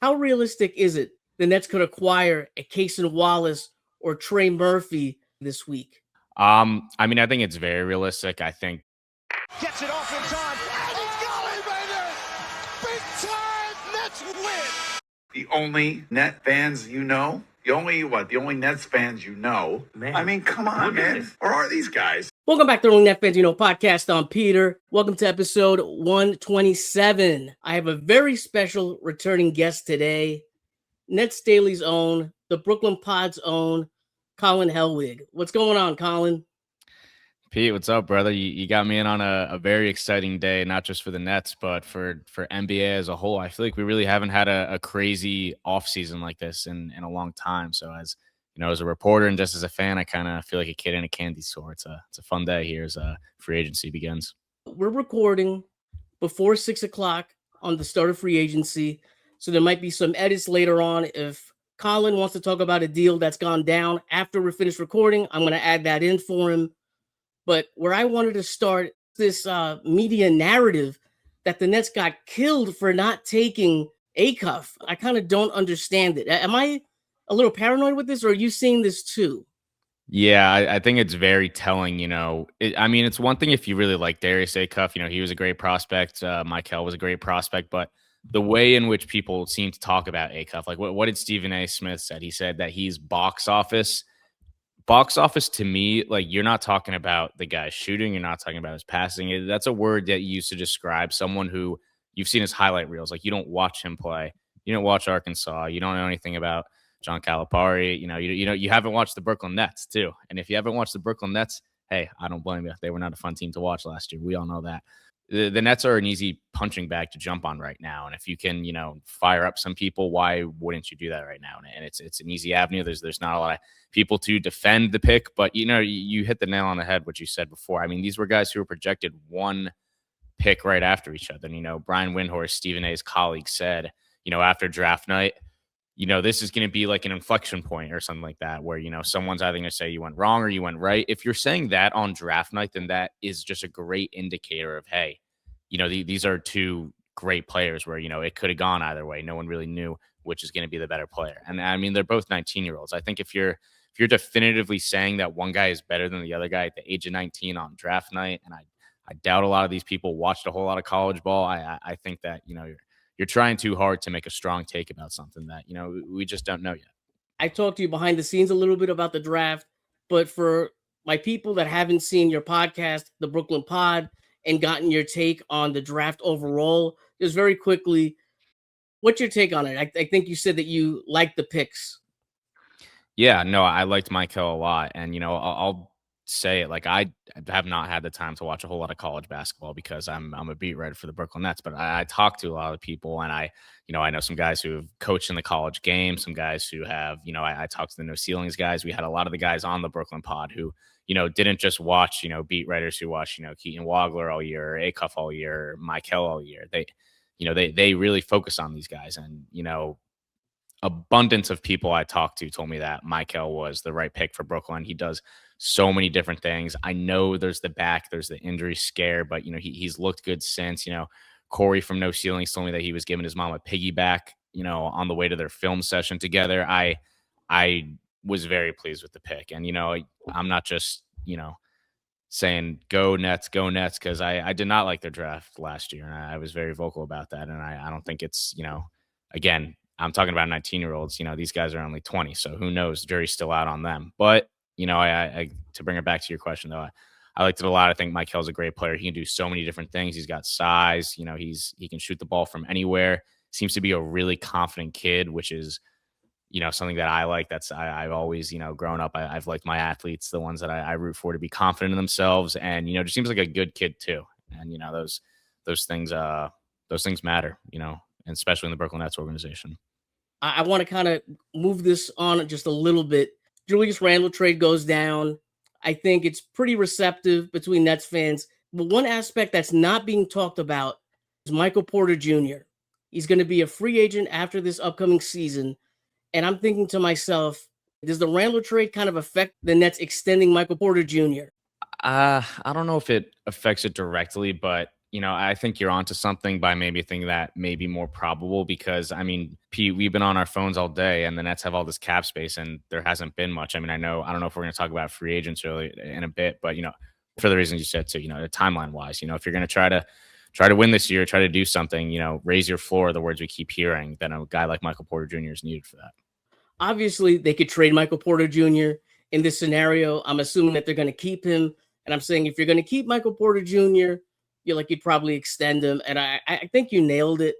how realistic is it the Nets could acquire a Cason Wallace or Trey Murphy this week? I mean, I think it's very realistic. I think gets it off in time. And he's got it, baby! Big time Nets win. The only Net fans you know? The only Nets fans you know? Man. I mean, come on, man. Or are these guys? Welcome back to the Only Net Fans You Know podcast. I'm Peter. Welcome to episode 127. I have a very special returning guest today. NetsDaily's own, the Brooklyn Pod's own, Collin Helwing. What's going on, Collin? Pete, what's up, brother? You got me in on a very exciting day, not just for the Nets, but for NBA as a whole. I feel like we really haven't had a crazy offseason like this in a long time. So as you know, as a reporter and just as a fan, I kind of feel like a kid in a candy store. It's a fun day here as free agency begins. We're recording before 6 o'clock on the start of free agency. So there might be some edits later on. If Collin wants to talk about a deal that's gone down after we're finished recording, I'm going to add that in for him. But where I wanted to start this media narrative that the Nets got killed for not taking Acuff, I kind of don't understand it. Am I a little paranoid with this, or are you seeing this too? Yeah, I think it's very telling. You know, I mean, it's one thing if you really like Darius Acuff. You know, he was a great prospect. Mikel was a great prospect, but the way in which people seem to talk about Acuff, like what did Stephen A. Smith said? He said that he's box office. Box office to me, like you're not talking about the guy shooting, you're not talking about his passing. That's a word that you used to describe someone who you've seen his highlight reels. Like you don't watch him play, you don't watch Arkansas, you don't know anything about John Calipari. You haven't watched the Brooklyn Nets too. And if you haven't watched the Brooklyn Nets, hey, I don't blame you. They were not a fun team to watch last year. We all know that. The Nets are an easy punching bag to jump on right now. And if you can, fire up some people, why wouldn't you do that right now? And it's an easy avenue. There's not a lot of people to defend the pick, but you hit the nail on the head, what you said before. I mean, these were guys who were projected one pick right after each other. And, Brian Windhorst, Stephen A.'s colleague, said, after draft night, this is going to be like an inflection point or something like that, where, someone's either going to say you went wrong or you went right. If you're saying that on draft night, then that is just a great indicator of, hey, these are two great players where, it could have gone either way. No one really knew which is going to be the better player. And I mean, they're both 19-year-olds. I think if you're definitively saying that one guy is better than the other guy at the age of 19 on draft night, and I doubt a lot of these people watched a whole lot of college ball, I think that, you're trying too hard to make a strong take about something that, we just don't know yet. I talked to you behind the scenes a little bit about the draft, but for my people that haven't seen your podcast, the Brooklyn Pod, and gotten your take on the draft overall, just very quickly, what's your take on it? I think you said that you liked the picks. Yeah, no, I liked Mikel a lot. And, I'll say it, like I have not had the time to watch a whole lot of college basketball because I'm a beat writer for the Brooklyn Nets, but I talk to a lot of people, and I know some guys who have coached in the college game, some guys who have, I talked to the No Ceilings guys. We had a lot of the guys on the Brooklyn Pod who, didn't just watch, beat writers who watch, Keaton Wagler all year, or Acuff all year, or Mikel all year. They really focus on these guys, and, abundance of people I talked to told me that Mikel was the right pick for Brooklyn. He does so many different things. I know there's the back, there's the injury scare, but he's looked good since. Corey from No Ceilings told me that he was giving his mom a piggyback, on the way to their film session together. I was very pleased with the pick, and I'm not just saying go Nets, because I did not like their draft last year, and I was very vocal about that. And I don't think it's again, I'm talking about 19-year-olds. These guys are only 20, so who knows? The jury's still out on them. But I to bring it back to your question though, I liked it a lot. I think Mikel's a great player. He can do so many different things. He's got size. He can shoot the ball from anywhere. Seems to be a really confident kid, which is something that I like. I've always growing up, I've liked my athletes, the ones that I root for, to be confident in themselves, and just seems like a good kid too. And those things matter. And especially in the Brooklyn Nets organization. I want to kind of move this on just a little bit. Julius Randle trade goes down. I think it's pretty receptive between Nets fans. But one aspect that's not being talked about is Micheal Porter Jr. He's going to be a free agent after this upcoming season. And I'm thinking to myself, does the Randle trade kind of affect the Nets extending Micheal Porter Jr.? I don't know if it affects it directly, but I think you're onto something by maybe thinking that may be more probable because, I mean, Pete, we've been on our phones all day and the Nets have all this cap space and there hasn't been much. I mean, I don't know if we're going to talk about free agents really in a bit, but, for the reasons you said too, timeline wise, if you're going to try to win this year, try to do something, raise your floor, the words we keep hearing, then a guy like Micheal Porter Jr. is needed for that. Obviously, they could trade Micheal Porter Jr. in this scenario. I'm assuming that they're going to keep him. And I'm saying if you're going to keep Micheal Porter Jr., you'd probably extend him. And I think you nailed it.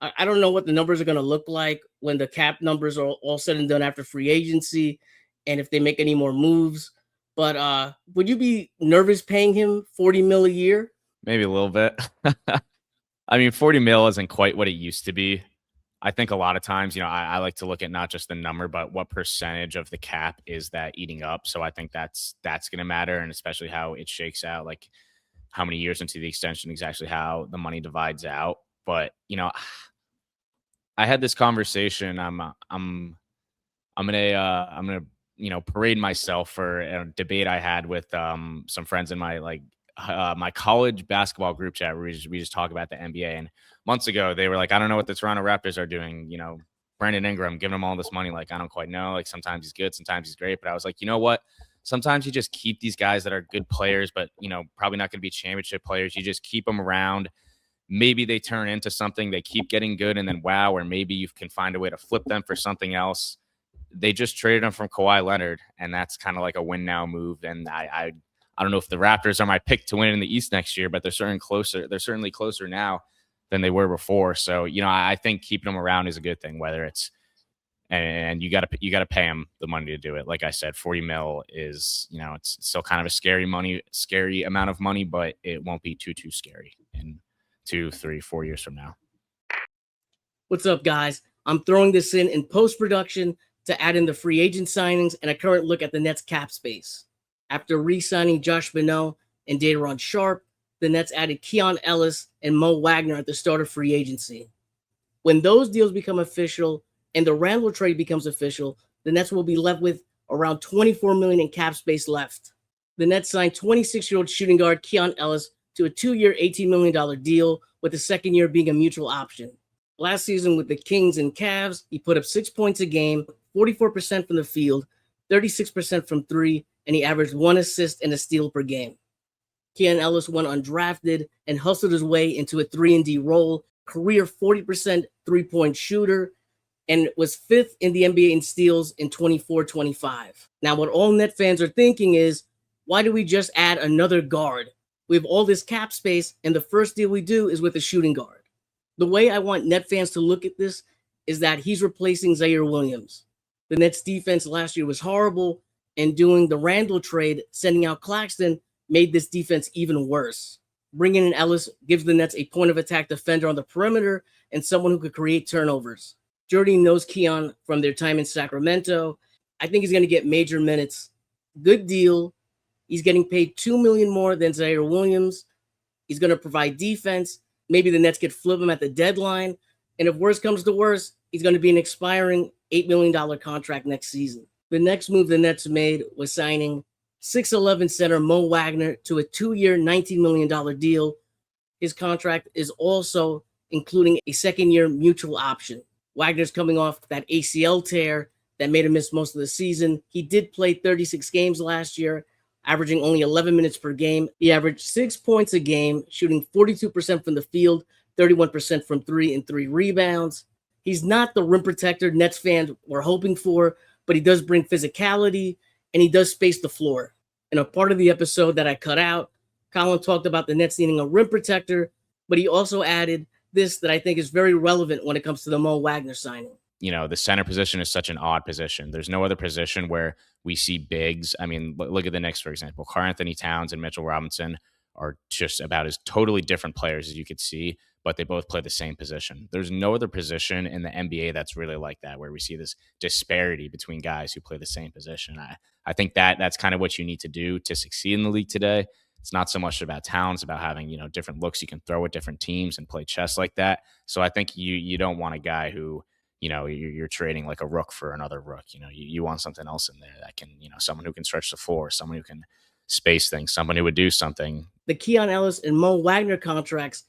I don't know what the numbers are going to look like when the cap numbers are all said and done after free agency and if they make any more moves. But would you be nervous paying him $40 million a year? Maybe a little bit. I mean, 40 mil isn't quite what it used to be. I think a lot of times, I like to look at not just the number, but what percentage of the cap is that eating up. So I think that's going to matter, and especially how it shakes out, like how many years into the extension, exactly how the money divides out. But I had this conversation. I'm gonna parade myself for a debate I had with some friends in my my college basketball group chat where we just talk about the NBA. And months ago, they were like, I don't know what the Toronto Raptors are doing. Brandon Ingram, giving him all this money. Like, I don't quite know. Like, sometimes he's good, sometimes he's great. But I was like, you know what? Sometimes you just keep these guys that are good players, but, probably not going to be championship players. You just keep them around. Maybe they turn into something. They keep getting good. And then, wow, or maybe you can find a way to flip them for something else. They just traded him from Kawhi Leonard, and that's kind of like a win now move. And I don't know if the Raptors are my pick to win in the East next year, but they're certainly closer. They're certainly closer now than they were before. So, I think keeping them around is a good thing, whether it's, and you got to pay them the money to do it. Like I said, 40 mil is, it's still kind of a scary amount of money, but it won't be too scary in 2, 3, 4 years from now. What's up, guys? I'm throwing this in post-production to add in the free agent signings and a current look at the Nets cap space. After re-signing Josh Minot and Day'Ron Sharpe, the Nets added Keon Ellis and Mo Wagner at the start of free agency. When those deals become official and the Randle trade becomes official, the Nets will be left with around $24 million in cap space left. The Nets signed 26-year-old shooting guard Keon Ellis to a 2-year, $18 million deal, with the second year being a mutual option. Last season with the Kings and Cavs, he put up 6 points a game, 44% from the field, 36% from three, and he averaged 1 assist and a steal per game. Keon Ellis went undrafted and hustled his way into a 3-and-D role, career 40% three-point shooter, and was 5th in the NBA in steals in 24-25. Now, what all Net fans are thinking is, why do we just add another guard? We have all this cap space, and the first deal we do is with a shooting guard. The way I want Net fans to look at this is that he's replacing Zaire Williams. The Nets defense last year was horrible, and doing the Randle trade, sending out Claxton, made this defense even worse. Bringing in Ellis gives the Nets a point of attack defender on the perimeter and someone who could create turnovers. Jordy knows Keon from their time in Sacramento. I think he's going to get major minutes. Good deal. He's getting paid $2 million more than Zaire Williams. He's going to provide defense. Maybe the Nets could flip him at the deadline. And if worse comes to worse, he's going to be an expiring $8 million contract next season. The next move the Nets made was signing 6'11" center Mo Wagner to a 2-year, $19 million deal. His contract is also including a second-year mutual option. Wagner's coming off that ACL tear that made him miss most of the season. He did play 36 games last year, averaging only 11 minutes per game. He averaged 6 points a game, shooting 42% from the field, 31% from three, and 3 rebounds. He's not the rim protector Nets fans were hoping for, but he does bring physicality, and he does space the floor. In a part of the episode that I cut out, Collin talked about the Nets needing a rim protector, but he also added this that I think is very relevant when it comes to the Mo Wagner signing. The center position is such an odd position. There's no other position where we see bigs. I mean, look at the Knicks, for example. Karl-Anthony Towns and Mitchell Robinson are just about as totally different players as you could see, but they both play the same position. There's no other position in the NBA that's really like that, where we see this disparity between guys who play the same position. I think that's kind of what you need to do to succeed in the league today. It's not so much about talents, about having, different looks you can throw at different teams and play chess like that. So I think you don't want a guy who, you're trading like a rook for another rook. You want something else in there that can, someone who can stretch the floor, someone who can space things. Somebody would do something. The Keon Ellis and Mo Wagner contracts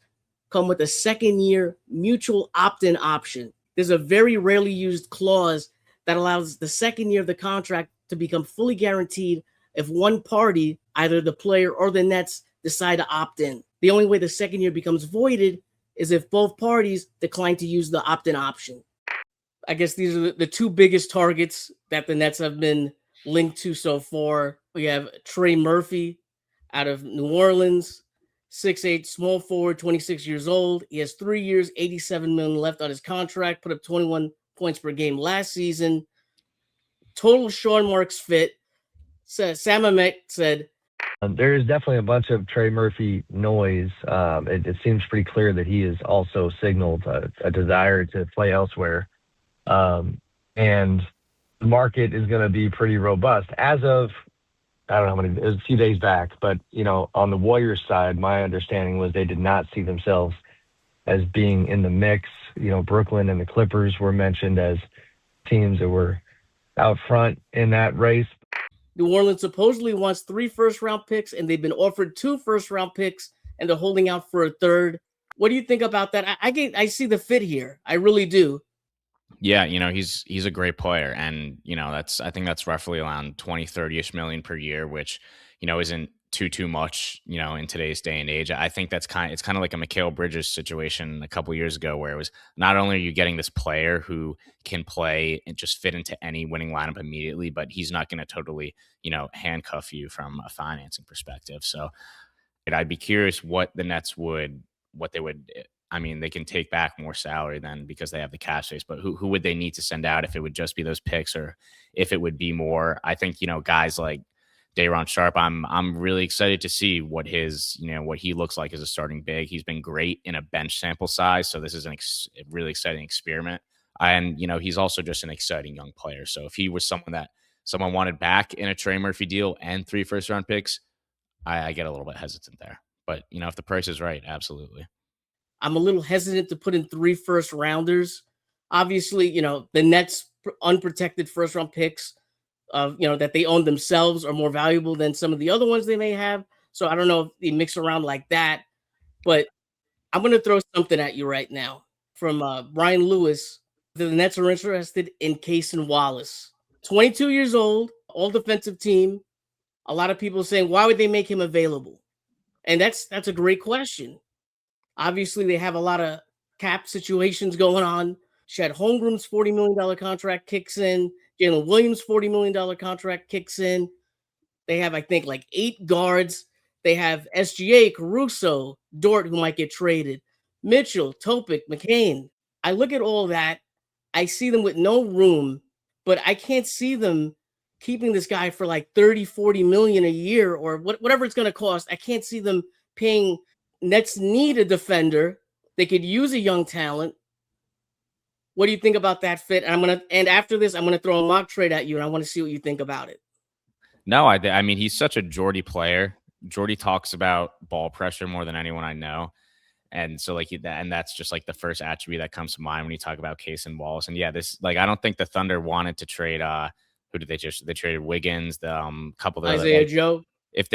come with a second-year mutual opt-in option. There's a very rarely used clause that allows the second year of the contract to become fully guaranteed if one party, either the player or the Nets, decide to opt in. The only way the second year becomes voided is if both parties decline to use the opt-in option. I guess these are the two biggest targets that the Nets have been linked to so far. We have Trey Murphy out of New Orleans, 6'8", small forward, 26 years old. He has 3 years, $87 million left on his contract, put up 21 points per game last season. Total Sean Marks fit. Sam Ament said, there is definitely a bunch of Trey Murphy noise. It seems pretty clear that he has also signaled a desire to play elsewhere. And the market is going to be pretty robust. As of, I don't know how many, it was a few days back, but, on the Warriors side, my understanding was they did not see themselves as being in the mix. Brooklyn and the Clippers were mentioned as teams that were out front in that race. New Orleans supposedly wants 3 first-round picks, and they've been offered 2 first-round picks, and they're holding out for a third. What do you think about that? I see the fit here. I really do. Yeah, he's a great player, and I think that's roughly around 20-30ish million per year, which isn't too much in today's day and age. I think it's kind of like a Micheal Bridges situation a couple years ago, where it was not only are you getting this player who can play and just fit into any winning lineup immediately, but he's not going to totally handcuff you from a financing perspective. So I'd be curious what the Nets would. I mean, they can take back more salary then because they have the cap space, but who would they need to send out if it would just be those picks, or if it would be more? I think, guys like Day'Ron Sharpe, I'm really excited to see what what he looks like as a starting big. He's been great in a bench sample size, so this is a really exciting experiment. And, he's also just an exciting young player. So if he was someone that someone wanted back in a Trey Murphy deal and 3 first-round picks, I get a little bit hesitant there. But, if the price is right, absolutely. I'm a little hesitant to put in 3 first-rounders. Obviously, the Nets' unprotected first-round picks, that they own themselves are more valuable than some of the other ones they may have. So I don't know if they mix around like that. But I'm going to throw something at you right now from Brian Lewis. The Nets are interested in Cason Wallace. 22 years old, all-defensive team. A lot of people saying, why would they make him available? And that's a great question. Obviously, they have a lot of cap situations going on. Chet Holmgren's $40 million contract kicks in. Jalen Williams' $40 million contract kicks in. They have, I think, like 8 guards. They have SGA, Caruso, Dort, who might get traded, Mitchell, Topic, McCain. I look at all that. I see them with no room, but I can't see them keeping this guy for like 30, 40 million a year or whatever it's going to cost. I can't see them paying. Nets need a defender. They could use a young talent. What do you think about that fit? And after this, I'm gonna throw a mock trade at you, and I want to see what you think about it. No, I mean, he's such a Jordy player. Jordy talks about ball pressure more than anyone I know, and so and that's just like the first attribute that comes to mind when you talk about Cason Wallace. And yeah, I don't think the Thunder wanted to trade. Who did they traded Wiggins, the couple of Isaiah Joe. If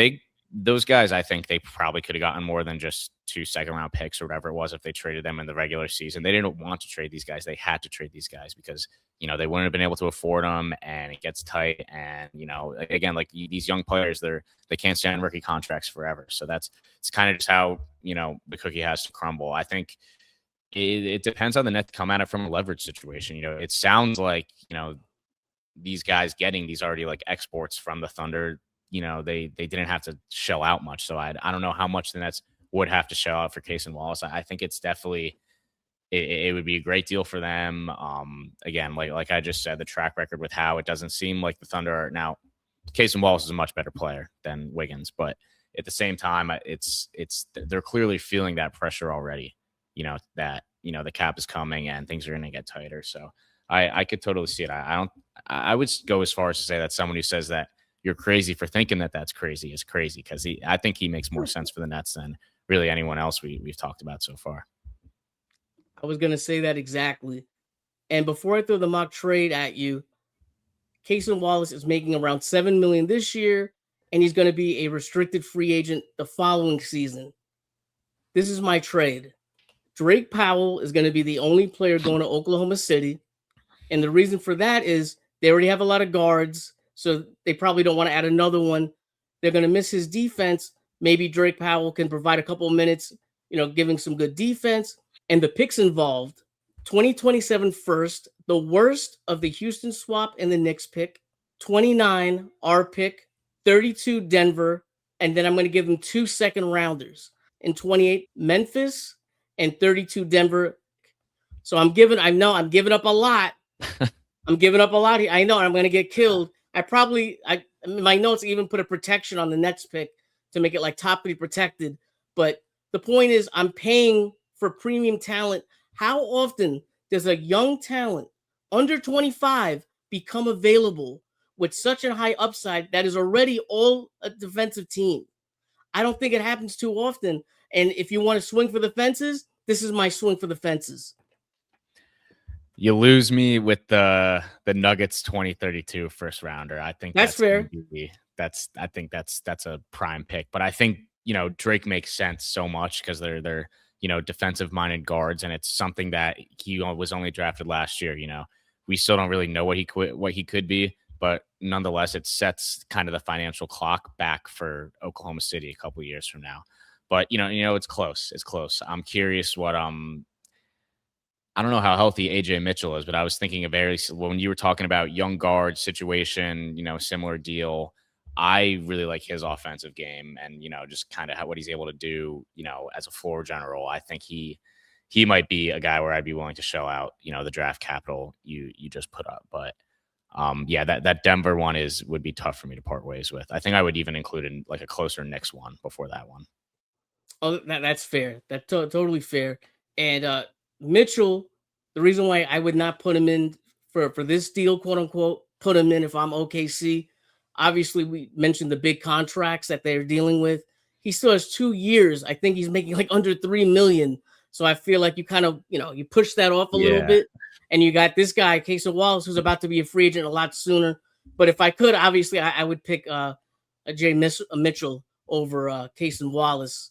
those guys, I think they probably could have gotten more than just 2 second-round picks or whatever it was if they traded them in the regular season. They didn't want to trade these guys. They had to trade these guys because, they wouldn't have been able to afford them, and it gets tight. And, again, like these young players, they can't stay on rookie contracts forever. So it's kind of just how, the cookie has to crumble. I think it depends on the Nets come at it from a leverage situation. It sounds like, these guys getting these already like exports from the Thunder, they didn't have to shell out much. So I don't know how much the Nets would have to shell out for Cason Wallace. I think it's definitely it would be a great deal for them. Again, like I just said, the track record with how it doesn't seem like the Thunder are now. Cason Wallace is a much better player than Wiggins, but at the same time, they're clearly feeling that pressure already. That the cap is coming and things are going to get tighter. So I could totally see it. I would go as far as to say that someone who says that you're crazy for thinking that that's crazy is crazy, because I think he makes more sense for the Nets than really anyone else we've talked about so far. I was going to say that exactly. And before I throw the mock trade at you, Cason Wallace is making around $7 million this year and he's going to be a restricted free agent the following season. This is my trade. Drake Powell is going to be the only player going to Oklahoma City. And the reason for that is they already have a lot of guards, so they probably don't want to add another one. They're going to miss his defense. Maybe Drake Powell can provide a couple of minutes, giving some good defense. And the picks involved, 2027 first, the worst of the Houston swap and the Knicks pick, 29 our pick, 32 Denver, and then I'm going to give them 2 second rounders. In 28 Memphis and 32 Denver. So I'm giving up a lot. I'm giving up a lot here. I know I'm going to get killed. My notes even put a protection on the Nets pick to make it like topically protected. But the point is, I'm paying for premium talent. How often does a young talent under 25 become available with such a high upside that is already all a defensive team? I don't think it happens too often. And if you want to swing for the fences, this is my swing for the fences. You lose me with the Nuggets 2032 first rounder. I think that's fair. I think that's a prime pick. But I think, Drake makes sense so much because they're defensive minded guards, and it's something that he was only drafted last year. We still don't really know what he could be, but nonetheless, it sets kind of the financial clock back for Oklahoma City a couple of years from now. But it's close. It's close. I'm curious what I don't know how healthy AJ Mitchell is, but I was thinking when you were talking about young guard situation, similar deal. I really like his offensive game and, just kind of what he's able to do, as a floor general. I think he might be a guy where I'd be willing to shell out, the draft capital you just put up. But that Denver one would be tough for me to part ways with. I think I would even include in like a closer Knicks one before that one. Oh, that's fair. That's totally fair. And Mitchell, the reason why I would not put him in for this deal, quote unquote, put him in if I'm OKC. Obviously, we mentioned the big contracts that they're dealing with. He still has 2 years. I think he's making like under $3 million. So I feel like you kind of, you push that off a little bit. And you got this guy, Cason Wallace, who's about to be a free agent a lot sooner. But if I could, obviously, I would pick a Mitchell over Cason Wallace.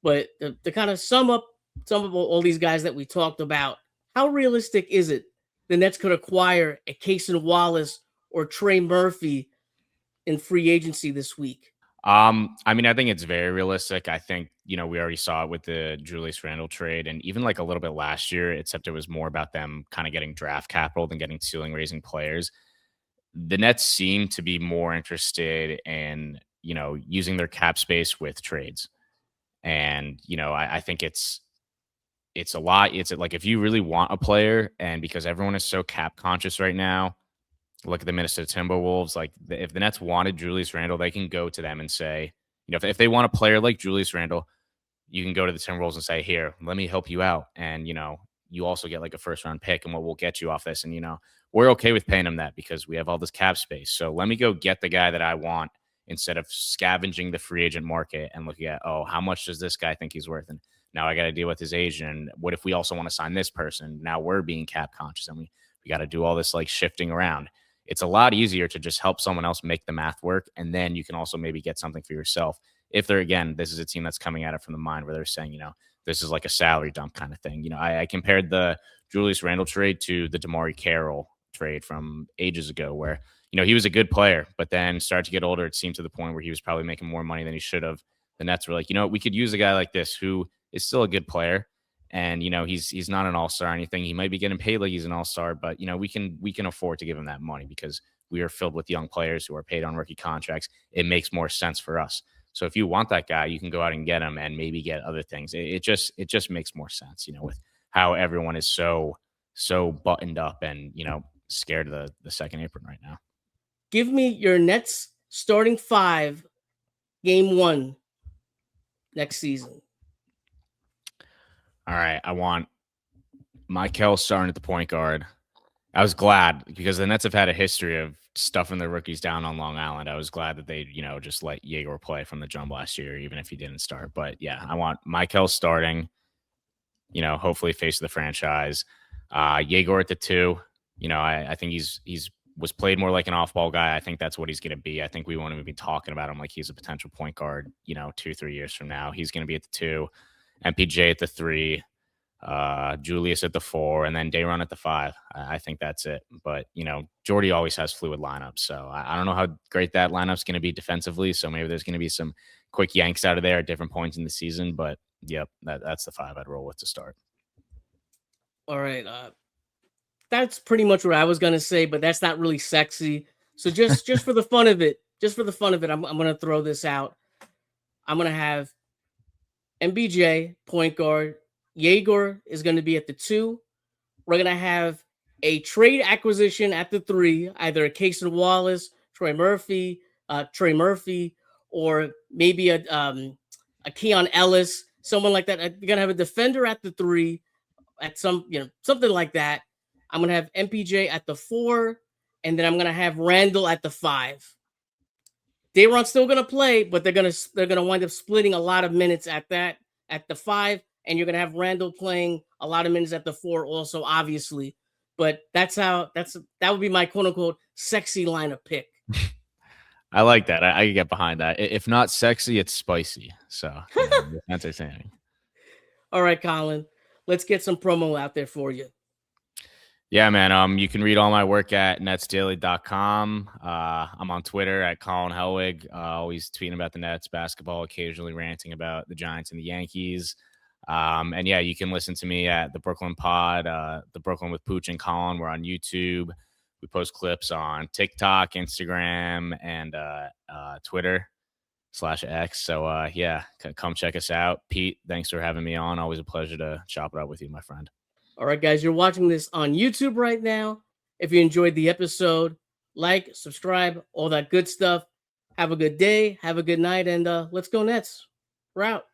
But to kind of sum up all these guys that we talked about, how realistic is it the Nets could acquire a Cason Wallace or Trey Murphy in free agency this week? I think it's very realistic. I think, we already saw it with the Julius Randle trade and even like a little bit last year, except it was more about them kind of getting draft capital than getting ceiling raising players. The Nets seem to be more interested in, using their cap space with trades. And, I think it's a lot. It's like, if you really want a player, and because everyone is so cap conscious right now, look at the Minnesota Timberwolves. Like, if the Nets wanted Julius Randle, they can go to them and say, if they want a player like Julius Randle, you can go to the Timberwolves and say, here, let me help you out. And, you also get like a first round pick and what we'll get you off this. And, we're okay with paying him that because we have all this cap space. So let me go get the guy that I want instead of scavenging the free agent market and looking at, how much does this guy think he's worth? And now I got to deal with his agent. And what if we also want to sign this person? Now we're being cap conscious and we got to do all this like shifting around. It's a lot easier to just help someone else make the math work. And then you can also maybe get something for yourself. If they're, again, this is a team that's coming at it from the mind where they're saying, this is like a salary dump kind of thing. I compared the Julius Randle trade to the DeMarre Carroll trade from ages ago where, he was a good player, but then started to get older. It seemed to the point where he was probably making more money than he should have. The Nets were like, we could use a guy like this who is still a good player. And, he's not an all-star or anything. He might be getting paid like he's an all-star, but, we can afford to give him that money because we are filled with young players who are paid on rookie contracts. It makes more sense for us. So if you want that guy, you can go out and get him and maybe get other things. It just makes more sense, with how everyone is so buttoned up and, scared of the second apron right now. Give me your Nets starting 5 game 1 next season. All right. I want Mikel starting at the point guard. I was glad because the Nets have had a history of stuffing their rookies down on Long Island. I was glad that they, just let Yegor play from the jump last year, even if he didn't start. But yeah, I want Mikel starting, hopefully face of the franchise. Yegor at the 2. I think he's was played more like an off-ball guy. I think that's what he's going to be. I think we won't even be talking about him like he's a potential point guard, 2-3 years from now. He's going to be at the 2, MPJ at the 3, Julius at the 4, and then Dayron at the 5. I think that's it. But, Jordy always has fluid lineups. So I don't know how great that lineup's going to be defensively. So maybe there's going to be some quick yanks out of there at different points in the season. But, yep, that's the 5 I'd roll with to start. All right. That's pretty much what I was going to say, but that's not really sexy. So just for the fun of it, I'm going to throw this out. I'm going to have MBJ, point guard. Jaeger is going to be at the 2. We're going to have a trade acquisition at the 3, either a Cason Wallace, Trey Murphy, or maybe a Keon Ellis, someone like that. You're going to have a defender at the 3, at something like that. I'm going to have MPJ at the 4, and then I'm going to have Randle at the 5. Dayron's still going to play, but they're going to wind up splitting a lot of minutes at the 5, and you're going to have Randle playing a lot of minutes at the 4 also, obviously. But that would be my quote unquote sexy lineup pick. I like that. I can get behind that. If not sexy, it's spicy. So it's entertaining. All right, Collin, let's get some promo out there for you. Yeah, man. You can read all my work at netsdaily.com. I'm on Twitter at Collin Helwing, always tweeting about the Nets basketball, occasionally ranting about the Giants and the Yankees. And yeah, you can listen to me at the Brooklyn Pod, the Brooklyn with Pooch and Colin. We're on YouTube. We post clips on TikTok, Instagram, and Twitter/X. So yeah, come check us out. Pete, thanks for having me on. Always a pleasure to chop it up with you, my friend. All right, guys, you're watching this on YouTube right now. If you enjoyed the episode, like, subscribe, all that good stuff. Have a good day. Have a good night. And let's go Nets. We're out.